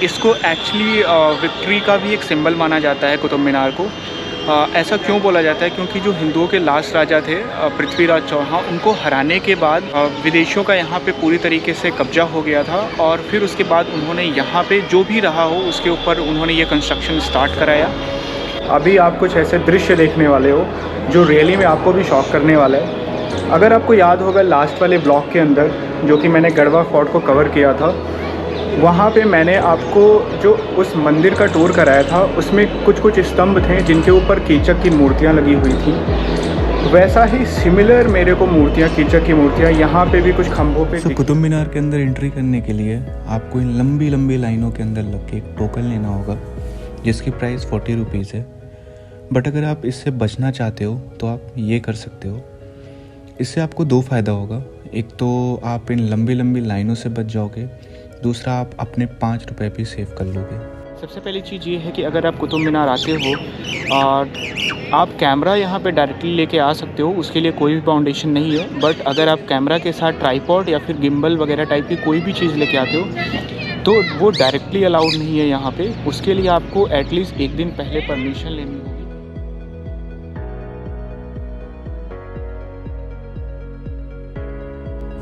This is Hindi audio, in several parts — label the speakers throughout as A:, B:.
A: इसको एक्चुअली विक्ट्री का भी एक सिंबल माना जाता है कुतुब मीनार को। ऐसा क्यों बोला जाता है? क्योंकि जो हिंदुओं के लास्ट राजा थे पृथ्वीराज चौहान, उनको हराने के बाद विदेशियों का यहाँ पे पूरी तरीके से कब्जा हो गया था और फिर उसके बाद उन्होंने यहाँ पे जो भी रहा हो उसके ऊपर उन्होंने ये कंस्ट्रक्शन स्टार्ट कराया। अभी आप कुछ ऐसे दृश्य देखने वाले हो जो रियली में आपको भी शॉक करने वाला है। अगर आपको याद होगा लास्ट वाले ब्लॉग के अंदर जो कि मैंने गढ़वा फोर्ट को कवर किया था, वहाँ पे मैंने आपको जो उस मंदिर का टूर कराया था उसमें कुछ स्तंभ थे जिनके ऊपर कीचक की मूर्तियाँ लगी हुई थी। वैसा ही सिमिलर मेरे को मूर्तियाँ, कीचक की मूर्तियाँ यहाँ पे भी कुछ खंभों पे।
B: कुतुब मीनार के अंदर एंट्री करने के लिए आपको इन लंबी लंबी लाइनों के अंदर लग के एक टोकन लेना होगा जिसकी प्राइस 40 रुपीज़ है। बट अगर आप इससे बचना चाहते हो तो आप ये कर सकते हो। इससे आपको दो फ़ायदा होगा। एक तो आप इन लंबी लंबी लाइनों से बच जाओगे, दूसरा आप अपने 5 रुपये भी सेव कर लोगे।
A: सबसे पहली चीज़ ये है कि अगर आप कुतुब मीनार आते हो और आप कैमरा यहाँ पे डायरेक्टली लेके आ सकते हो, उसके लिए कोई भी बाउंडेशन नहीं है। बट अगर आप कैमरा के साथ ट्राइपॉड या फिर गिम्बल वगैरह टाइप की कोई भी चीज़ लेके आते हो तो वो डायरेक्टली अलाउड नहीं है यहाँ पे। उसके लिए आपको एटलीस्ट एक दिन पहले परमिशन लेनी होगी।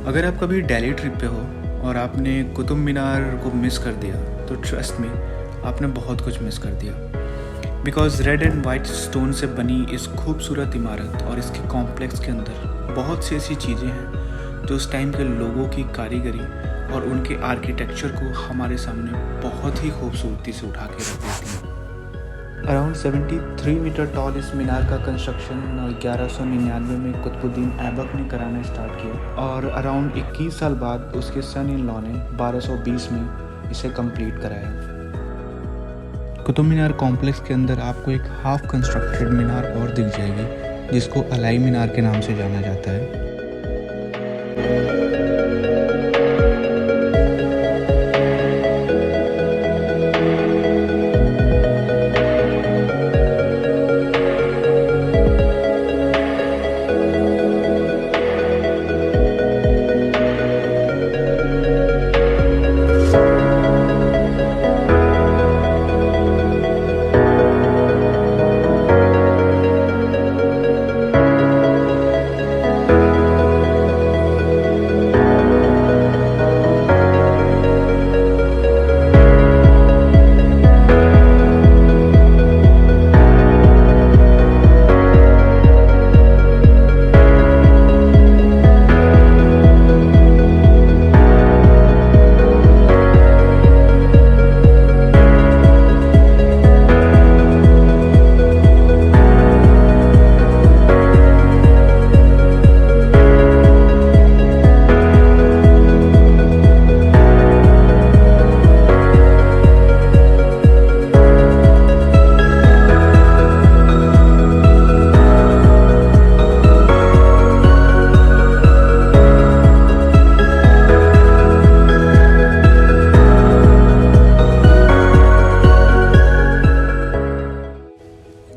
B: अगर आप कभी दिल्ली ट्रिप पे हो और आपने कुतुब मीनार को मिस कर दिया तो ट्रस्ट मी, आपने बहुत कुछ मिस कर दिया। Because red and white stone से बनी इस खूबसूरत इमारत और इसके कॉम्प्लेक्स के अंदर बहुत सी ऐसी चीज़ें हैं जो उस टाइम के लोगों की कारीगरी और उनके आर्किटेक्चर को हमारे सामने बहुत ही खूबसूरती से उठा के रख देती हैं। अराउंड 73 मीटर टॉल इस मीनार का कंस्ट्रक्शन 1199 में कुतुबुद्दीन ऐबक ने कराना स्टार्ट किया और अराउंड 21 साल बाद उसके सन इन लॉ ने 1220 में इसे कंप्लीट कराया। कुतुब मीनार कॉम्प्लेक्स के अंदर आपको एक हाफ कंस्ट्रक्टेड मीनार और दिख जाएगी जिसको अलाई मीनार के नाम से जाना जाता है।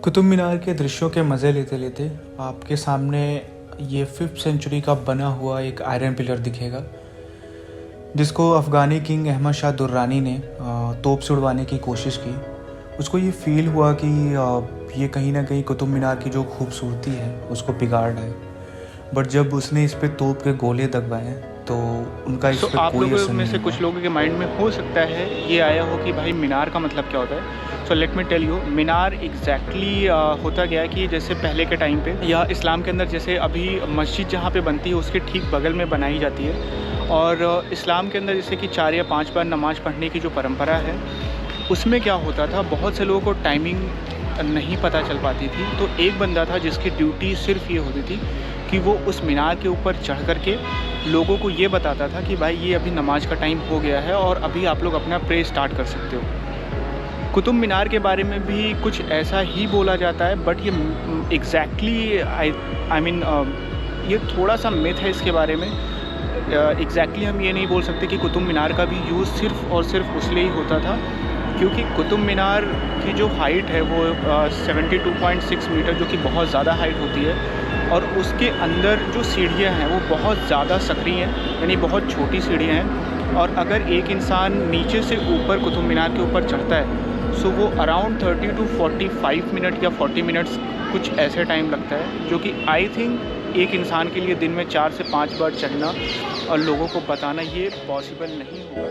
B: कुतुब मीनार के दृश्यों के मज़े लेते लेते आपके सामने ये 5th सेंचुरी का बना हुआ एक आयरन पिलर दिखेगा जिसको अफ़गानी किंग अहमद शाह दुर्रानी ने तोप से उड़वाने की कोशिश की। उसको ये फील हुआ कि ये कहीं ना कहीं कुतुब मीनार की जो खूबसूरती है उसको बिगाड़ रहा है। बट जब उसने इस पे तोप के गोले दगवाए तो उनका इस पे
A: आप
B: कोई
A: लोगों
B: असर
A: में
B: नहीं
A: से
B: हुआ।
A: कुछ लोगों के माइंड में हो सकता है ये आया हो कि भाई मीनार का मतलब क्या होता है। So let me tell you, मीनार एग्जैक्टली होता गया कि जैसे पहले के टाइम पे या इस्लाम के अंदर जैसे अभी मस्जिद जहाँ पे बनती है उसके ठीक बगल में बनाई जाती है और इस्लाम के अंदर जैसे कि 4 या 5 बार नमाज़ पढ़ने की जो परंपरा है उसमें क्या होता था, बहुत से लोगों को टाइमिंग नहीं पता चल पाती थी। तो एक बंदा था जिसकी ड्यूटी सिर्फ ये होती थी कि वो उस मीनार के ऊपर चढ़ कर के लोगों को ये बताता था कि भाई ये अभी नमाज का टाइम हो गया है और अभी आप लोग अपना प्रे स्टार्ट कर सकते हो। कुतुब मीनार के बारे में भी कुछ ऐसा ही बोला जाता है बट ये एग्जैक्टली आई मीन ये थोड़ा सा मिथ है इसके बारे में। एग्जैक्टली हम ये नहीं बोल सकते कि कुतुब मीनार का भी यूज़ सिर्फ़ और सिर्फ उसलिए ही होता था क्योंकि कुतुब मीनार की जो हाइट है वो 72.6 मीटर जो कि बहुत ज़्यादा हाइट होती है और उसके अंदर जो सीढ़ियाँ हैं वो बहुत ज़्यादा सक्रिय हैं, यानी बहुत छोटी सीढ़ियाँ हैं और अगर एक इंसान नीचे से ऊपर कुतुब मीनार के ऊपर चढ़ता है सो वो अराउंड 30 to 45 मिनट या 40 मिनट्स कुछ ऐसे टाइम लगता है, जो कि आई थिंक एक इंसान के लिए दिन में 4 से 5 बार चढ़ना और लोगों को बताना ये पॉसिबल नहीं होगा।